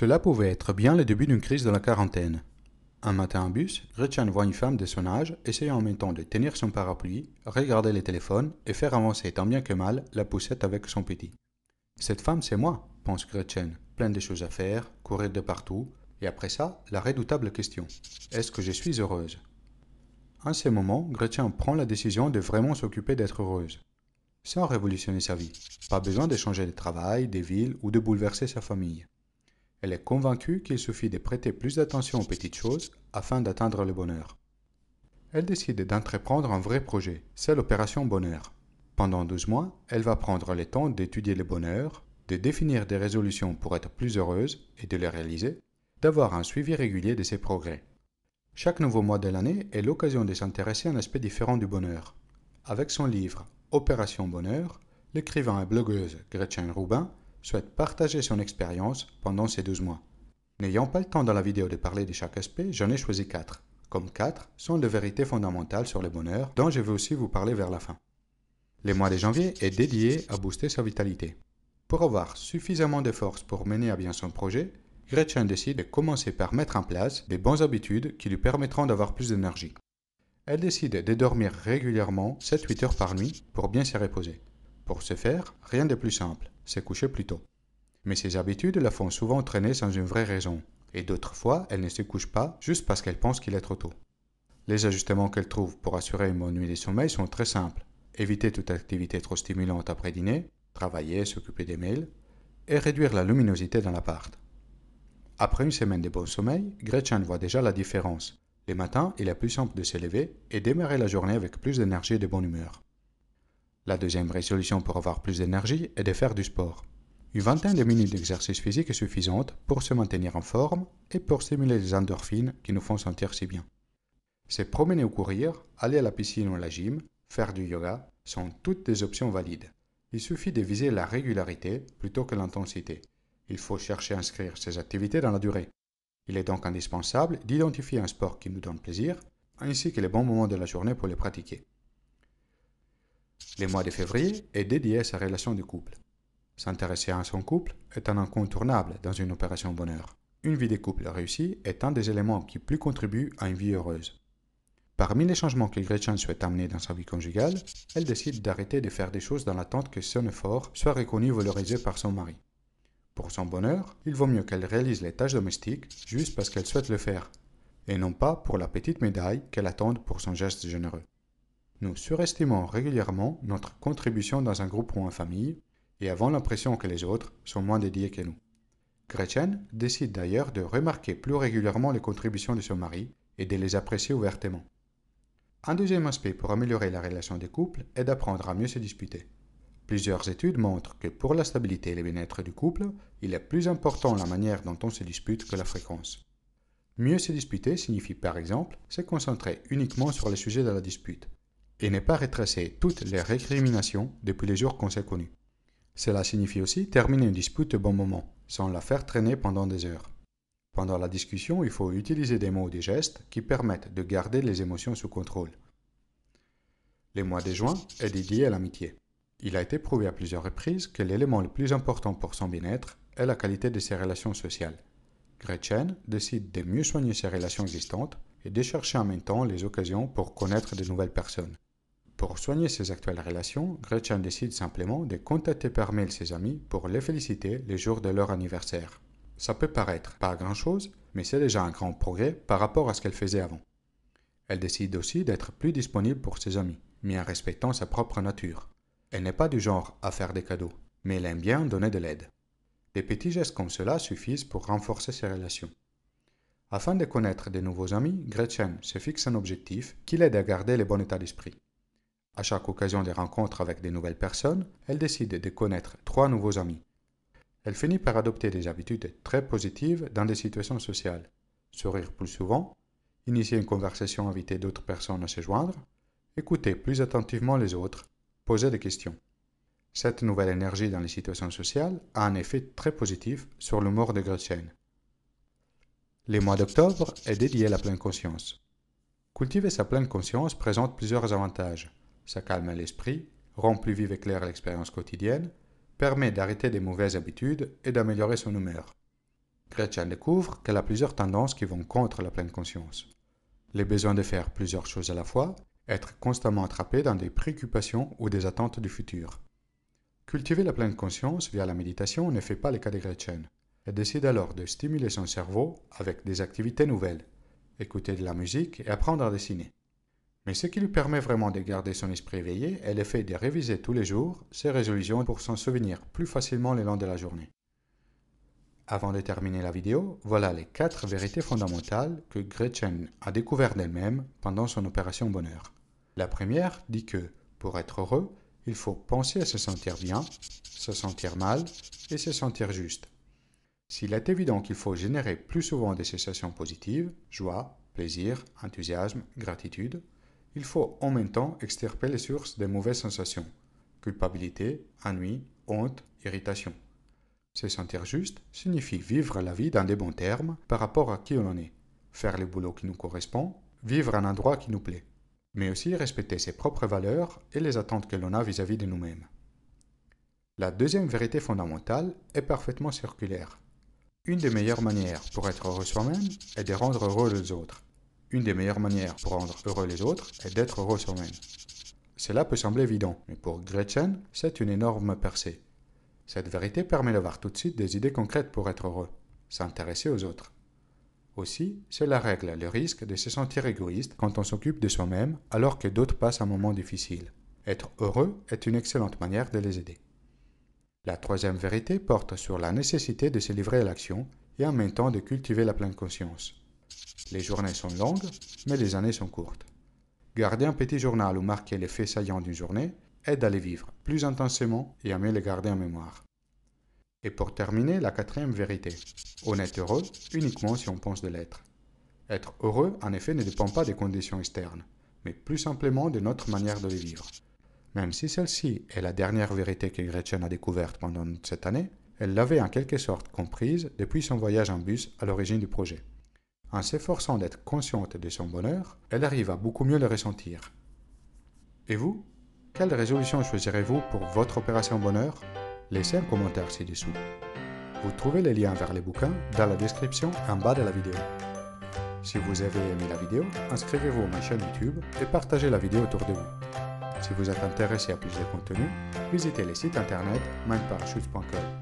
Cela pouvait être bien le début d'une crise de la quarantaine. Un matin en bus, Gretchen voit une femme de son âge essayant en même temps de tenir son parapluie, regarder les téléphones et faire avancer tant bien que mal la poussette avec son petit. Cette femme, c'est moi, pense Gretchen, pleine de choses à faire, courir de partout, et après ça, la redoutable question. Est-ce que je suis heureuse? En ce moment, Gretchen prend la décision de vraiment s'occuper d'être heureuse. Sans révolutionner sa vie. Pas besoin de changer de travail, de ville ou de bouleverser sa famille. Elle est convaincue qu'il suffit de prêter plus d'attention aux petites choses afin d'atteindre le bonheur. Elle décide d'entreprendre un vrai projet, c'est l'opération Bonheur. Pendant 12 mois, elle va prendre le temps d'étudier le bonheur, de définir des résolutions pour être plus heureuse et de les réaliser, d'avoir un suivi régulier de ses progrès. Chaque nouveau mois de l'année est l'occasion de s'intéresser à un aspect différent du bonheur. Avec son livre Opération Bonheur, l'écrivain et blogueuse Gretchen Rubin souhaite partager son expérience pendant ces 12 mois. N'ayant pas le temps dans la vidéo de parler de chaque aspect, j'en ai choisi 4. Comme 4 sont les vérités fondamentales sur le bonheur dont je vais aussi vous parler vers la fin. Le mois de janvier est dédié à booster sa vitalité. Pour avoir suffisamment de force pour mener à bien son projet, Gretchen décide de commencer par mettre en place des bonnes habitudes qui lui permettront d'avoir plus d'énergie. Elle décide de dormir régulièrement 7-8 heures par nuit pour bien se reposer. Pour ce faire, rien de plus simple, c'est coucher plus tôt. Mais ces habitudes la font souvent traîner sans une vraie raison, et d'autres fois, elle ne se couche pas juste parce qu'elle pense qu'il est trop tôt. Les ajustements qu'elle trouve pour assurer une bonne nuit de sommeil sont très simples. Éviter toute activité trop stimulante après dîner, travailler, s'occuper des mails, et réduire la luminosité dans l'appart. Après une semaine de bon sommeil, Gretchen voit déjà la différence. Les matins, il est plus simple de se lever et démarrer la journée avec plus d'énergie et de bonne humeur. La deuxième résolution pour avoir plus d'énergie est de faire du sport. Une vingtaine de minutes d'exercice physique est suffisante pour se maintenir en forme et pour stimuler les endorphines qui nous font sentir si bien. Se promener ou courir, aller à la piscine ou à la gym, faire du yoga sont toutes des options valides. Il suffit de viser la régularité plutôt que l'intensité. Il faut chercher à inscrire ces activités dans la durée. Il est donc indispensable d'identifier un sport qui nous donne plaisir, ainsi que les bons moments de la journée pour les pratiquer. Le mois de février est dédié à sa relation de couple. S'intéresser à son couple est un incontournable dans une opération bonheur. Une vie de couple réussie est un des éléments qui plus contribuent à une vie heureuse. Parmi les changements que Gretchen souhaite amener dans sa vie conjugale, elle décide d'arrêter de faire des choses dans l'attente que son effort soit reconnu et valorisé par son mari. Pour son bonheur, il vaut mieux qu'elle réalise les tâches domestiques juste parce qu'elle souhaite le faire, et non pas pour la petite médaille qu'elle attend pour son geste généreux. Nous surestimons régulièrement notre contribution dans un groupe ou en famille, et avons l'impression que les autres sont moins dédiés que nous. Gretchen décide d'ailleurs de remarquer plus régulièrement les contributions de son mari et de les apprécier ouvertement. Un deuxième aspect pour améliorer la relation des couples est d'apprendre à mieux se disputer. Plusieurs études montrent que pour la stabilité et le bien-être du couple, il est plus important la manière dont on se dispute que la fréquence. Mieux se disputer signifie par exemple se concentrer uniquement sur les sujets de la dispute et ne pas retracer toutes les récriminations depuis les jours qu'on s'est connus. Cela signifie aussi terminer une dispute au bon moment, sans la faire traîner pendant des heures. Pendant la discussion, il faut utiliser des mots ou des gestes qui permettent de garder les émotions sous contrôle. Le mois de juin est dédié à l'amitié. Il a été prouvé à plusieurs reprises que l'élément le plus important pour son bien-être est la qualité de ses relations sociales. Gretchen décide de mieux soigner ses relations existantes et de chercher en même temps les occasions pour connaître de nouvelles personnes. Pour soigner ses actuelles relations, Gretchen décide simplement de contacter par mail ses amis pour les féliciter les jours de leur anniversaire. Ça peut paraître pas grand-chose, mais c'est déjà un grand progrès par rapport à ce qu'elle faisait avant. Elle décide aussi d'être plus disponible pour ses amis, mais en respectant sa propre nature. Elle n'est pas du genre à faire des cadeaux, mais elle aime bien donner de l'aide. Des petits gestes comme cela suffisent pour renforcer ses relations. Afin de connaître de nouveaux amis, Gretchen se fixe un objectif qui l'aide à garder le bon état d'esprit. À chaque occasion de rencontres avec de nouvelles personnes, elle décide de connaître 3 nouveaux amis. Elle finit par adopter des habitudes très positives dans des situations sociales. Sourire plus souvent, initier une conversation, inviter d'autres personnes à se joindre, écouter plus attentivement les autres, poser des questions. Cette nouvelle énergie dans les situations sociales a un effet très positif sur l'humour de Gretchen. Le mois d'octobre est dédié à la pleine conscience. Cultiver sa pleine conscience présente plusieurs avantages. Ça calme l'esprit, rend plus vive et claire l'expérience quotidienne, permet d'arrêter des mauvaises habitudes et d'améliorer son humeur. Gretchen découvre qu'elle a plusieurs tendances qui vont contre la pleine conscience. Les besoins de faire plusieurs choses à la fois, être constamment attrapé dans des préoccupations ou des attentes du futur. Cultiver la pleine conscience via la méditation ne fait pas le cas de Gretchen. Elle décide alors de stimuler son cerveau avec des activités nouvelles, écouter de la musique et apprendre à dessiner. Mais ce qui lui permet vraiment de garder son esprit éveillé est le fait de réviser tous les jours ses résolutions pour s'en souvenir plus facilement le long de la journée. Avant de terminer la vidéo, voilà les 4 vérités fondamentales que Gretchen a découvertes d'elle-même pendant son opération bonheur. La première dit que, pour être heureux, il faut penser à se sentir bien, se sentir mal et se sentir juste. S'il est évident qu'il faut générer plus souvent des sensations positives, joie, plaisir, enthousiasme, gratitude, il faut en même temps extirper les sources des mauvaises sensations, culpabilité, ennui, honte, irritation. Se sentir juste signifie vivre la vie dans des bons termes par rapport à qui on est, faire le boulot qui nous correspond, vivre un endroit qui nous plaît, mais aussi respecter ses propres valeurs et les attentes que l'on a vis-à-vis de nous-mêmes. La deuxième vérité fondamentale est parfaitement circulaire. Une des meilleures manières pour être heureux soi-même est de rendre heureux les autres. Une des meilleures manières pour rendre heureux les autres est d'être heureux soi-même. Cela peut sembler évident, mais pour Gretchen, c'est une énorme percée. Cette vérité permet d'avoir tout de suite des idées concrètes pour être heureux, s'intéresser aux autres. Aussi, cela règle le risque de se sentir égoïste quand on s'occupe de soi-même alors que d'autres passent un moment difficile. Être heureux est une excellente manière de les aider. La troisième vérité porte sur la nécessité de se livrer à l'action et en même temps de cultiver la pleine conscience. Les journées sont longues, mais les années sont courtes. Garder un petit journal ou marquer les faits saillants d'une journée aide à les vivre plus intensément et à mieux les garder en mémoire. Et pour terminer, la quatrième vérité. On est heureux uniquement si on pense de l'être. Être heureux, en effet, ne dépend pas des conditions externes, mais plus simplement de notre manière de les vivre. Même si celle-ci est la dernière vérité que Gretchen a découverte pendant cette année, elle l'avait en quelque sorte comprise depuis son voyage en bus à l'origine du projet. En s'efforçant d'être consciente de son bonheur, elle arrive à beaucoup mieux le ressentir. Et vous? Quelle résolution choisirez-vous pour votre opération bonheur? Laissez un commentaire ci-dessous. Vous trouvez les liens vers les bouquins dans la description en bas de la vidéo. Si vous avez aimé la vidéo, inscrivez-vous à ma chaîne YouTube et partagez la vidéo autour de vous. Si vous êtes intéressé à plus de contenu, visitez le site internet mindparachutes.com.